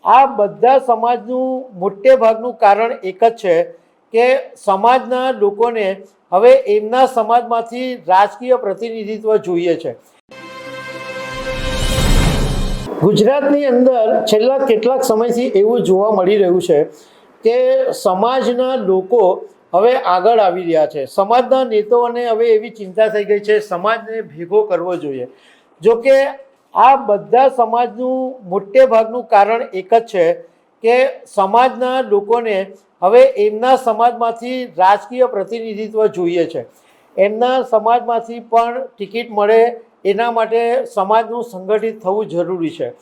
આ બધા સમાજનું મોટે ભાગનું કારણ એક જ છે કે સમાજના લોકોને હવે એમના સમાજમાંથી રાજકીય પ્રતિનિધિત્વ જોઈએ છે। ગુજરાતની અંદર છેલ્લા કેટલાક સમયથી એવું જોવા મળી રહ્યું છે કે સમાજના લોકો હવે આગળ આવી રહ્યા છે। સમાજના નેતાઓને હવે એવી ચિંતા થઈ ગઈ છે સમાજને ભેગો કરવો જોઈએ। જો કે આ બધા સમાજનું મોટે ભાગનું કારણ એક જ છે કે સમાજના લોકોને હવે એમના સમાજમાંથી રાજકીય પ્રતિનિધિત્વ જોઈએ છે। એમના સમાજમાંથી પણ ટિકિટ મળે એના માટે સમાજનું સંગઠિત થવું જરૂરી છે।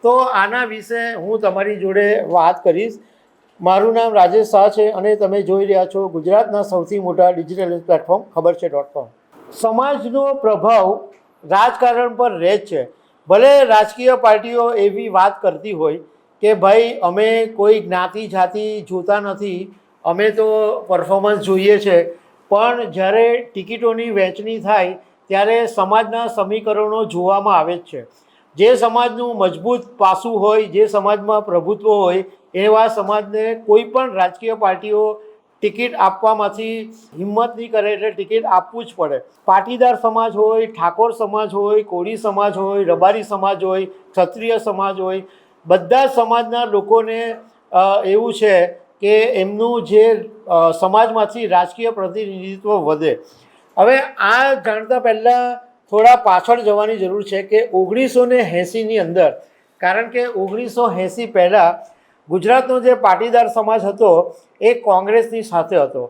તો આના વિશે હું તમારી જોડે વાત કરીશ। મારું નામ રાજેશ શાહ છે અને તમે જોઈ રહ્યા છો ગુજરાતના સૌથી મોટા ડિજિટલ પ્લેટફોર્મ ખબર છે.com। સમાજનો પ્રભાવ રાજકારણ પર રહે જ છે। ભલે રાજકીય પાર્ટીઓ એવી વાત કરતી હોય કે ભાઈ અમે કોઈ જ્ઞાતિ જાતિ જોતા નથી, અમે તો પરફોર્મન્સ જોઈએ છે, પણ જ્યારે ટિકિટોની વહેંચણી થાય ત્યારે સમાજના સમીકરણો જોવામાં આવે જ છે। જે સમાજનું મજબૂત પાસું હોય, જે સમાજમાં પ્રભુત્વ હોય એવા સમાજને કોઈ પણ રાજકીય પાર્ટીઓ ટિકિટ આપવામાંથી હિંમત નહીં કરે, એટલે ટિકિટ આપવું જ પડે। પાટીદાર સમાજ હોય, ઠાકોર સમાજ હોય, કોળી સમાજ હોય, રબારી સમાજ હોય, ક્ષત્રિય સમાજ હોય, બધા સમાજના લોકોને એવું છે કે એમનું જે સમાજમાંથી રાજકીય પ્રતિનિધિત્વ વધે। હવે આ જાણતા પહેલાં થોડા પાછળ જવાની જરૂર છે કે 1980ની અંદર, કારણ કે 1980 પહેલાં ગુજરાતનો જે પાટીદાર સમાજ હતો એ કોંગ્રેસની સાથે હતો,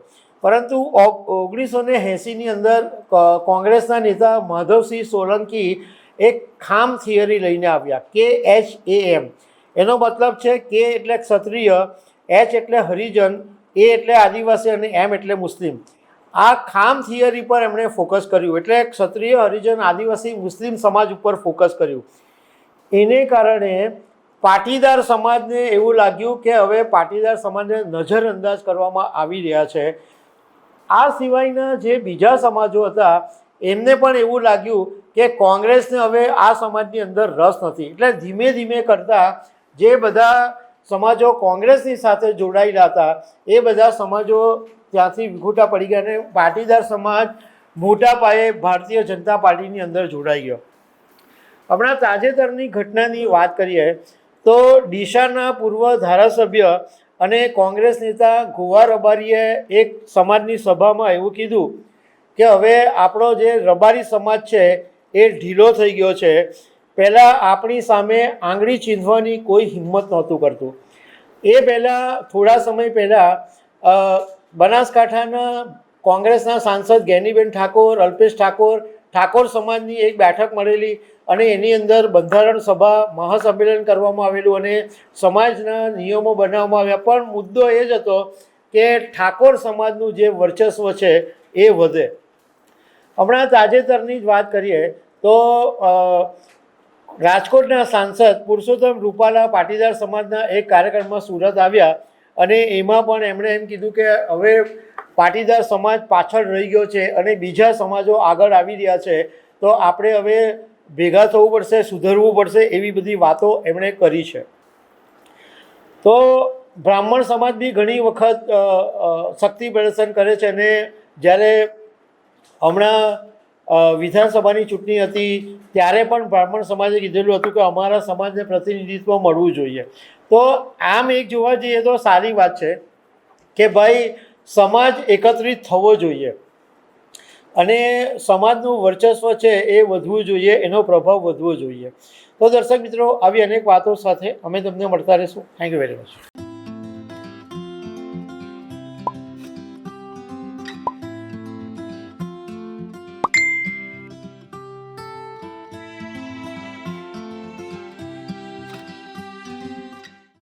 પરંતુ 1980ની અંદર કોંગ્રેસના નેતા માધવસિંહ સોલંકી એક ખામ થિયરી લઈને આવ્યા, KHAM। એનો મતલબ છે કે એટલે ક્ષત્રિય, H એટલે હરિજન, A એટલે આદિવાસી અને M એટલે મુસ્લિમ। આ ખામ થિયરી પર એમણે ફોકસ કર્યું, એટલે ક્ષત્રિય, હરિજન, આદિવાસી, મુસ્લિમ સમાજ ઉપર ફોકસ કર્યું। એને કારણે પાટીદાર સમાજને એવું લાગ્યું કે હવે પાટીદાર સમાજને નજરઅંદાજ કરવામાં આવી રહ્યા છે। આ સિવાયના જે બીજા સમાજો હતા એમને પણ એવું લાગ્યું કે કોંગ્રેસને હવે આ સમાજની અંદર રસ નથી, એટલે ધીમે ધીમે કરતાં જે બધા સમાજો કોંગ્રેસની સાથે જોડાયેલા હતા એ બધા સમાજો ત્યાંથી વિખૂટા પડી ગયા અને પાટીદાર સમાજ મોટા પાયે ભારતીય જનતા પાર્ટીની અંદર જોડાઈ ગયો। હમણાં તાજેતરની ઘટનાની વાત કરીએ તો ડીસાના પૂર્વ ધારાસભ્ય અને કોંગ્રેસ નેતા ગોવા રબારીએ એક સમાજની સભામાં એવું કીધું કે હવે આપણો જે રબારી સમાજ છે એ ઢીલો થઈ ગયો છે। પહેલાં આપણી સામે આંગળી ચીંધવાની કોઈ હિંમત નહોતું કરતું। એ પહેલાં થોડા સમય પહેલાં બનાસકાંઠાના કોંગ્રેસના સાંસદ જ્ઞાનીબેન ઠાકોર, અલ્પેશ ઠાકોર, ઠાકોર સમાજની એક બેઠક મળેલી અને એની અંદર બંધારણ સભા મહાસંમેલન કરવામાં આવેલું અને સમાજના નિયમો બનાવવામાં આવ્યા, પણ મુદ્દો એ જ હતો કે ઠાકોર સમાજનું જે વર્ચસ્વ છે એ વધે। હમણાં તાજેતરની જ વાત કરીએ તો રાજકોટના સાંસદ પુરુષોત્તમ રૂપાલા પાટીદાર સમાજના એક કાર્યક્રમમાં સુરત આવ્યા અને એમાં પણ એમણે એમ કીધું કે હવે પાટીદાર સમાજ પાછળ રહી ગયો છે અને બીજા સમાજો આગળ આવી રહ્યા છે, તો આપણે હવે ભેગા થવું પડશે, સુધરવું પડશે, એવી બધી વાતો એમણે કરી છે। તો બ્રાહ્મણ સમાજ બી ઘણી વખત શક્તિ પ્રદર્શન કરે છે અને જ્યારે હમણાં વિધાનસભાની ચૂંટણી હતી ત્યારે પણ બ્રાહ્મણ સમાજે કીધેલું હતું કે અમારા સમાજને પ્રતિનિધિત્વ મળવું જોઈએ। તો આમ એક જોવા જઈએ તો સારી વાત છે કે ભાઈ સમાજ એકત્રિત થવો જોઈએ અને સમાજનું વર્ચસ્વ છે એ વધવું જોઈએ, એનો પ્રભાવ વધવો જોઈએ। તો દર્શક મિત્રો, આવી અનેક વાતો સાથે અમે તમને મળતા રહીશું। Thank you very much.